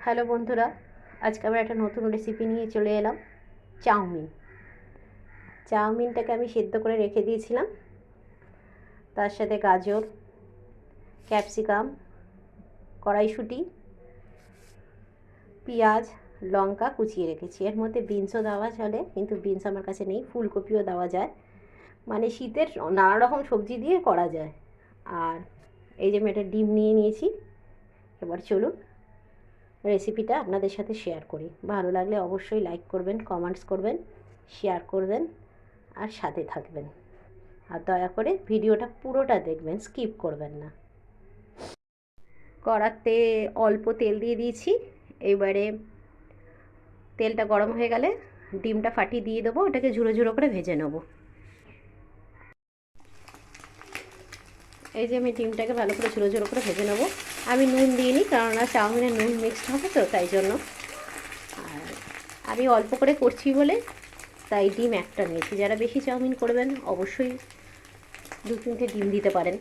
Hello বন্ধুরা, আজকে আমরা একটা নতুন রেসিপি নিয়ে চলে এলাম। চাউমিনটাকে আমি সেদ্ধ করে রেখে দিয়েছিলাম। তার সাথে গাজর, ক্যাপসিকাম, কড়াইশুঁটি, পেঁয়াজ, লঙ্কা কুচিয়ে রেখেছি। এর মধ্যে বিনসও দেওয়া চলে, কিন্তু বিনস আমার কাছে নেই। ফুলকপিও দেওয়া যায়, মানে শীতের নানা রকম সবজি দিয়ে করা যায়। আর এই যে আমি একটা ডিম নিয়ে নিয়েছি। এবার চলুন রেসিপিটা আপনাদের সাথে শেয়ার করি। ভালো লাগলে অবশ্যই লাইক করবেন, কমেন্টস করবেন, শেয়ার করবেন আর সাথে থাকবেন। আর দয়া করে ভিডিওটা পুরোটা দেখবেন, স্কিপ করবেন না। কড়াতে অল্প তেল দিয়ে দিয়েছি। এবারে তেলটা গরম হয়ে গেলে ডিমটা ফাটিয়ে দিয়ে দেবো। ওটাকে ঝুড়ো ঝুড়ো করে ভেজে নেব। এই যে আমি ডিমটাকে ভালো করে ঝুড়ো ঝুড়ো করে ভেজে নেব। আমি নুন দিইনি, কেননা চাউমিনে নুন মিক্সড হবে তো, তাই জন্য। আর আমি অল্প করে করছি বলে তাই ডিম একটা নিয়েছি। যারা বেশি চাউমিন করবেন অবশ্যই 2-3টে ডিম দিতে পারেন।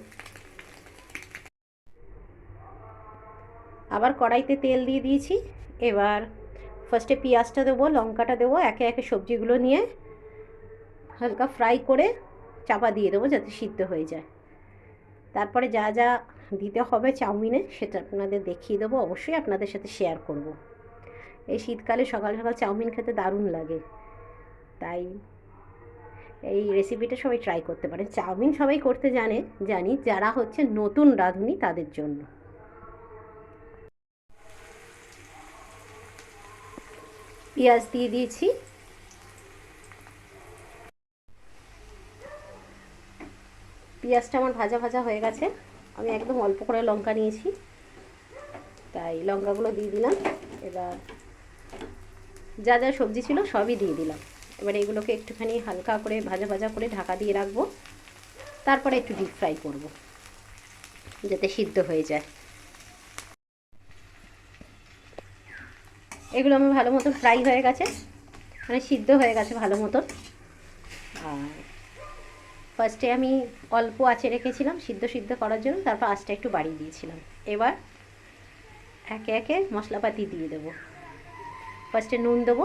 আবার কড়াইতে তেল দিয়ে দিয়েছি। এবার ফার্স্টে পেঁয়াজটা দেবো, লঙ্কাটা দেবো, একে একে সবজিগুলো নিয়ে হালকা ফ্রাই করে চাপা দিয়ে দেবো যাতে সিদ্ধ হয়ে যায়। তারপরে যা যা দিতে হবে চাউমিনে সেটা আপনাদের দেখিয়ে দেবো, অবশ্যই আপনাদের সাথে শেয়ার করব। এই শীতকালে সকাল সকাল চাউমিন খেতে দারুণ লাগে, তাই এই রেসিপিটা সবাই ট্রাই করতে পারেন। চাউমিন সবাই করতে জানি, যারা হচ্ছে নতুন রাঁধুনি তাদের জন্য। পেঁয়াজ দিয়ে দিয়েছি। পেঁয়াজটা আমার ভাজা ভাজা হয়ে গেছে। আমি একদম অল্প করে লঙ্কা নিয়েছি, তাই লঙ্কাগুলো দিয়ে দিলাম। এবার যা যা সবজি ছিল সবই দিয়ে দিলাম। এবার এগুলোকে একটুখানি হালকা করে ভাজা ভাজা করে ঢাকা দিয়ে রাখবো। তারপরে একটু ডিপ ফ্রাই করব যাতে সিদ্ধ হয়ে যায়। এগুলো আমার ভালো মতন ফ্রাই হয়ে গেছে, মানে সিদ্ধ হয়ে গেছে ভালো মতন। আর ফার্স্টে আমি অল্প আঁচে রেখেছিলাম সিদ্ধ করার জন্য, তারপর আঁচটা একটু বাড়িয়ে দিয়েছিলাম। এবার একে একে মশলাপাতি দিয়ে দেবো। ফার্স্টে নুন দেবো,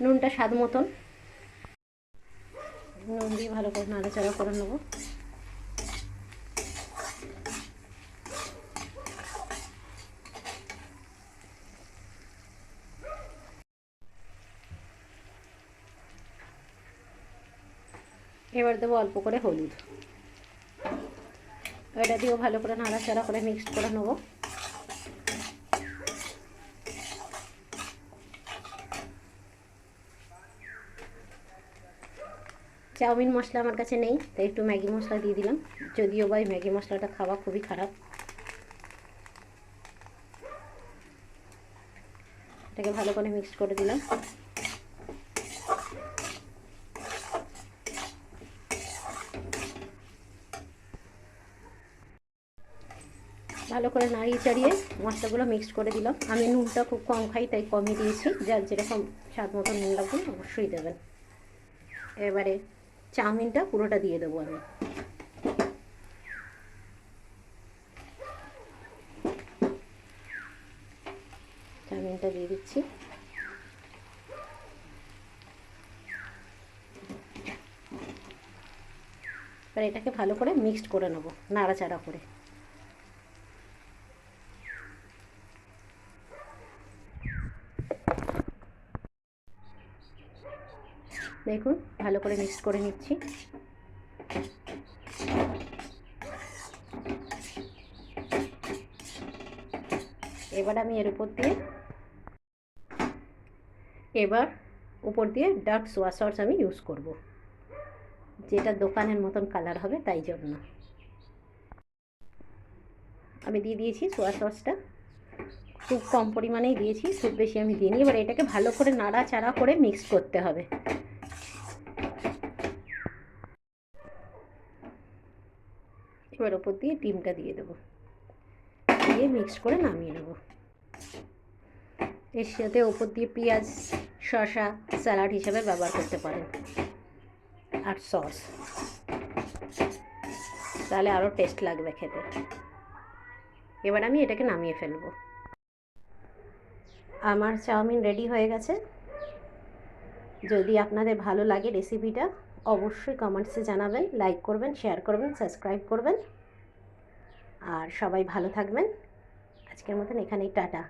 নুনটা স্বাদ মতন। নুন দিয়ে ভালো করে নাড়াচাড়া করে নেবো। এবার দেবো অল্প করে হলুদ। এটা দিয়েও ভালো করে নাড়াচাড়া করে মিক্সড করে নেবো। চাউমিন মশলা আমার কাছে নেই, তাই একটু ম্যাগি মশলা দিয়ে দিলাম। যদিও বা ম্যাগি মশলাটা খাওয়া খুবই খারাপ। এটাকে ভালো করে মিক্সড করে দিলাম। ভালো করে নাড়িয়ে চাড়িয়ে মশলাগুলো মিক্সড করে দিলাম। আমি নুনটা খুব কম খাই, তাই কমই দিয়েছি। যার যেরকম স্বাদ মতো নুন লাগবে অবশ্যই দেবেন। এবারে চাউমিনটা পুরোটা দিয়ে দেবো আমি। চাউমিনটা দিয়ে দিচ্ছি। এবার এটাকে ভালো করে মিক্সড করে নেবো নাড়াচাড়া করে। দেখুন ভালো করে মিক্সড করে নিচ্ছি। এবার আমি এর উপর দিয়ে ডার্ক সোয়া সস আমি ইউজ করব, যেটা দোকানের মতন কালার হবে, তাই জন্য আমি দিয়ে দিয়েছি সোয়া সসটা। খুব কম পরিমাণেই দিয়েছি, খুব বেশি আমি দিইনি। এবার এটাকে ভালো করে নাড়াচাড়া করে মিক্স করতে হবে। এবার ওপর দিয়ে ডিমটা দিয়ে দেবো, দিয়ে মিক্স করে নামিয়ে নেব। এর সাথে ওপর দিয়ে পেঁয়াজ, শসা স্যালাড হিসেবে ব্যবহার করতে পারেন, আর সস, তাহলে আরও টেস্ট লাগবে খেতে। এবার আমি এটাকে নামিয়ে ফেলবো। আমার চাউমিন রেডি হয়ে গেছে। যদি আপনাদের ভালো লাগে রেসিপিটা অবশ্যই কমেন্টসে জানাবেন, লাইক করবেন, শেয়ার করবেন, সাবস্ক্রাইব করবেন। আর সবাই ভালো থাকবেন। আজকের মতন এখানেই টাটা।